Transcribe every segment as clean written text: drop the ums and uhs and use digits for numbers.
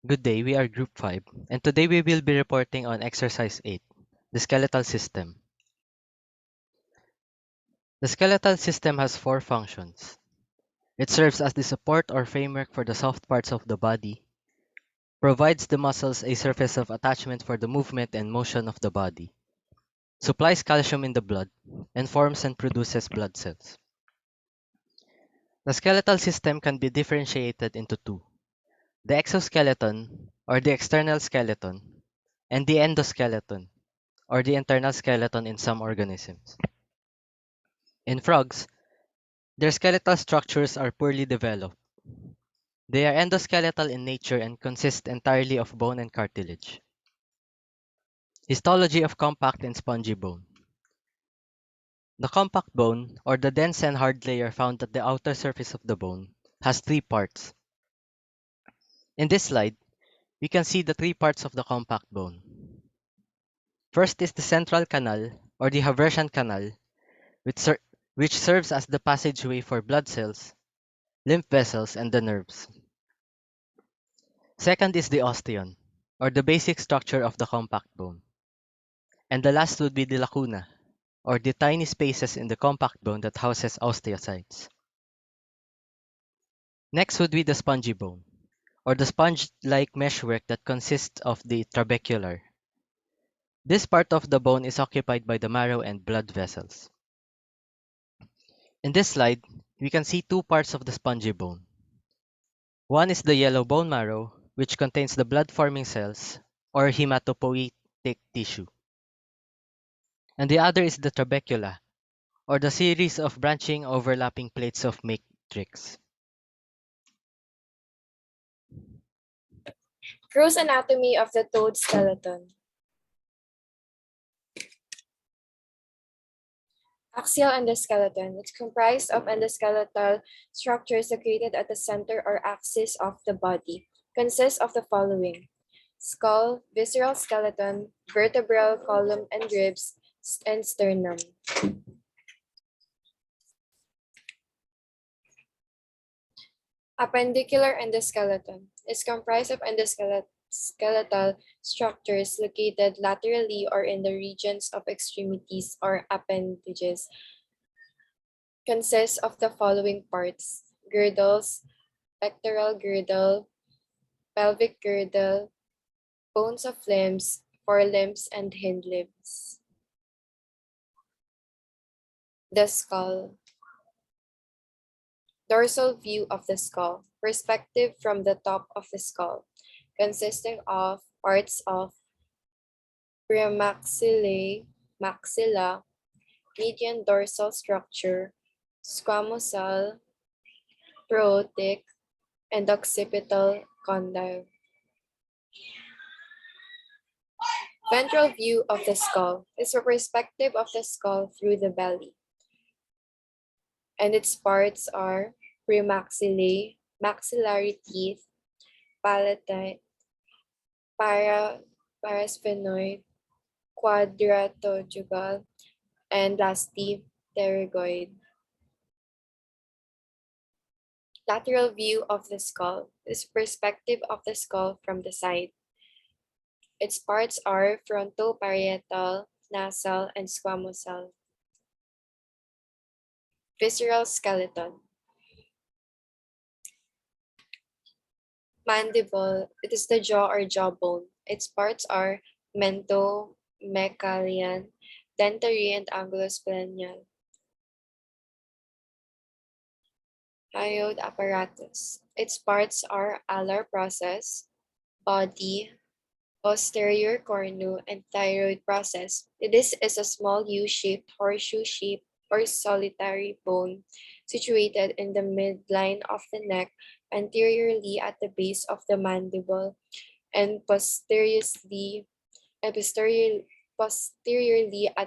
Good day, we are Group 5, and today we will be reporting on Exercise 8, the skeletal system. The skeletal system has four functions. It serves as the support or framework for the soft parts of the body, provides the muscles a surface of attachment for the movement and motion of the body, supplies calcium in the blood, and forms and produces blood cells. The skeletal system can be differentiated into two: the exoskeleton, or the external skeleton, and the endoskeleton, or the internal skeleton in some organisms. In frogs, their skeletal structures are poorly developed. They are endoskeletal in nature and consist entirely of bone and cartilage. Histology of compact and spongy bone. The compact bone, or the dense and hard layer found at the outer surface of the bone, has three parts. In this slide, we can see the three parts of the compact bone. First is the central canal, or the Haversian canal, which serves as the passageway for blood cells, lymph vessels, and the nerves. Second is the osteon, or the basic structure of the compact bone. And the last would be the lacuna, or the tiny spaces in the compact bone that houses osteocytes. Next would be the spongy bone, or the sponge-like meshwork that consists of the trabecular. This part of the bone is occupied by the marrow and blood vessels. In this slide, we can see two parts of the spongy bone. One is the yellow bone marrow, which contains the blood-forming cells, or hematopoietic tissue. And the other is the trabecula, or the series of branching overlapping plates of matrix. Gross anatomy of the toad skeleton. Axial endoskeleton. It's comprised of endoskeletal structures located at the center or axis of the body. Consists of the following: skull, visceral skeleton, vertebral column and ribs, and sternum. Appendicular endoskeleton is comprised of endoskeletal structures located laterally or in the regions of extremities or appendages. Consists of the following parts: girdles, pectoral girdle, pelvic girdle, bones of limbs, forelimbs, and hind limbs. The skull. Dorsal view of the skull. Perspective from the top of the skull, consisting of parts of premaxillae, maxilla, median dorsal structure, squamosal, protic, and occipital condyle. Ventral view of the skull is a perspective of the skull through the belly, and its parts are premaxillae, maxillary teeth, palatine, parasphenoid, quadratojugal, and lastly, pterygoid. Lateral view of the skull is perspective of the skull from the side. Its parts are frontoparietal, nasal, and squamosal. Visceral skeleton. Mandible, it is the jaw or jawbone. Its parts are mentomecalian, dentary, and angulosplenial. Hyoid apparatus. Its parts are alar process, body, posterior cornu, and thyroid process. This is a small U-shaped, horseshoe-shaped, or solitary bone situated in the midline of the neck, anteriorly at the base of the mandible, and posteriorly at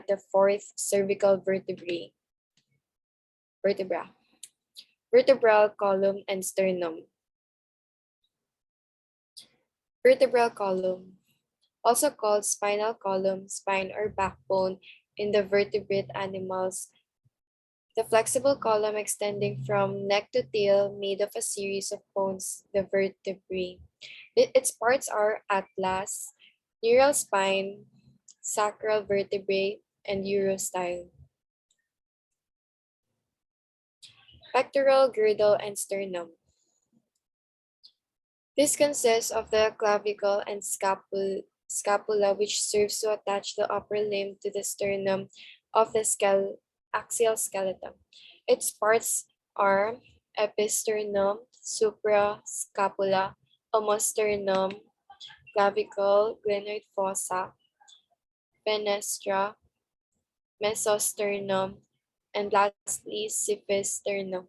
the fourth cervical vertebra. Vertebral column and sternum. Vertebral column, also called spinal column, spine, or backbone in the vertebrate animals. The flexible column extending from neck to tail made of a series of bones, the vertebrae. Its parts are atlas, neural spine, sacral vertebrae, and urostyle. Pectoral girdle and sternum. This consists of the clavicle and scapula, which serves to attach the upper limb to the sternum of the axial skeleton. Its parts are episternum, suprascapula, almosternum, clavicle, glenoid fossa, fenestra, mesosternum, and lastly, siphisternum.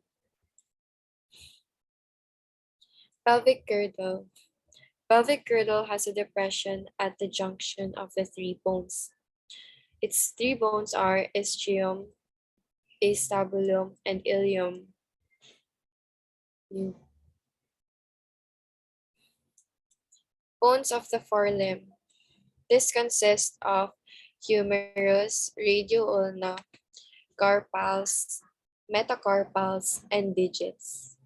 Pelvic girdle. Pelvic girdle has a depression at the junction of the three bones. Its three bones are ischium, acetabulum, and ilium. Bones of the forelimb. This consists of humerus, radioulna, carpals, metacarpals, and digits.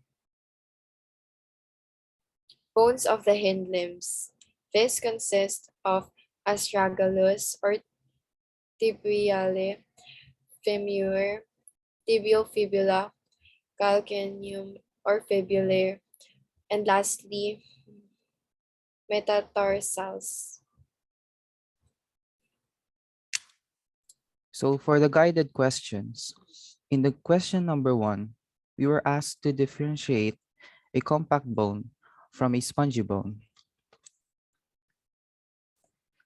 Bones of the hind limbs. This consists of astragalus or tibiale, femur, tibial fibula, calcaneum or fibulae, and lastly, metatarsals. So for the guided questions, in the question number 1, we were asked to differentiate a compact bone from a spongy bone.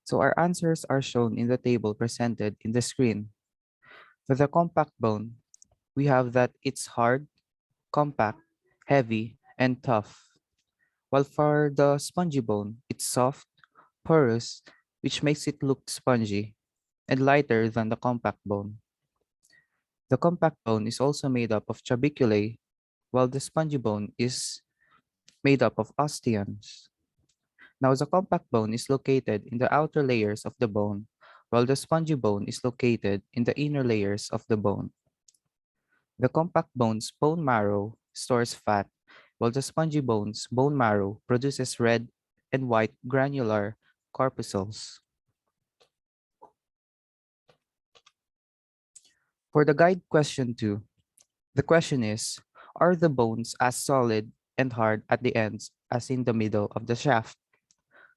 So our answers are shown in the table presented in the screen. For the compact bone, we have that it's hard, compact, heavy, and tough. While for the spongy bone, it's soft, porous, which makes it look spongy, and lighter than the compact bone. The compact bone is also made up of trabeculae, while the spongy bone is made up of osteons. Now, the compact bone is located in the outer layers of the bone, while the spongy bone is located in the inner layers of the bone. The compact bone's bone marrow stores fat, while the spongy bone's bone marrow produces red and white granular corpuscles. For the guide question 2, the question is, are the bones as solid and hard at the ends as in the middle of the shaft?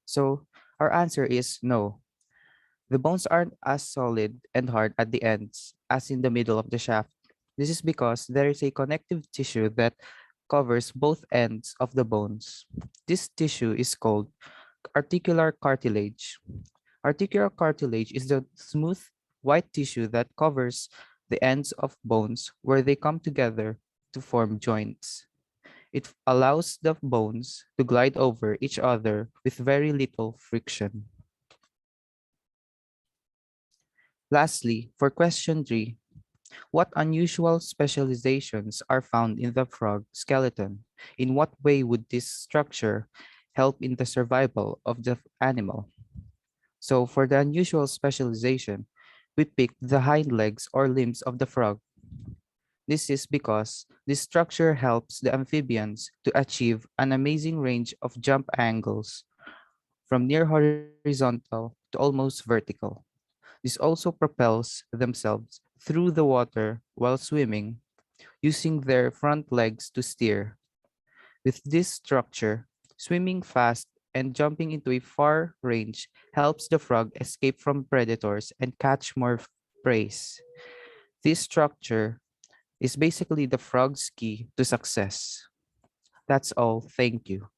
So our answer is no. The bones aren't as solid and hard at the ends as in the middle of the shaft. This is because there is a connective tissue that covers both ends of the bones. This tissue is called articular cartilage. Articular cartilage is the smooth white tissue that covers the ends of bones where they come together to form joints. It allows the bones to glide over each other with very little friction. Lastly, for question 3, what unusual specializations are found in the frog skeleton? In what way would this structure help in the survival of the animal? So for the unusual specialization, we picked the hind legs or limbs of the frog. This is because this structure helps the amphibians to achieve an amazing range of jump angles from near horizontal to almost vertical. This also propels themselves through the water while swimming, using their front legs to steer. With this structure, swimming fast and jumping into a far range helps the frog escape from predators and catch more prey. This structure is basically the frog's key to success. That's all. Thank you.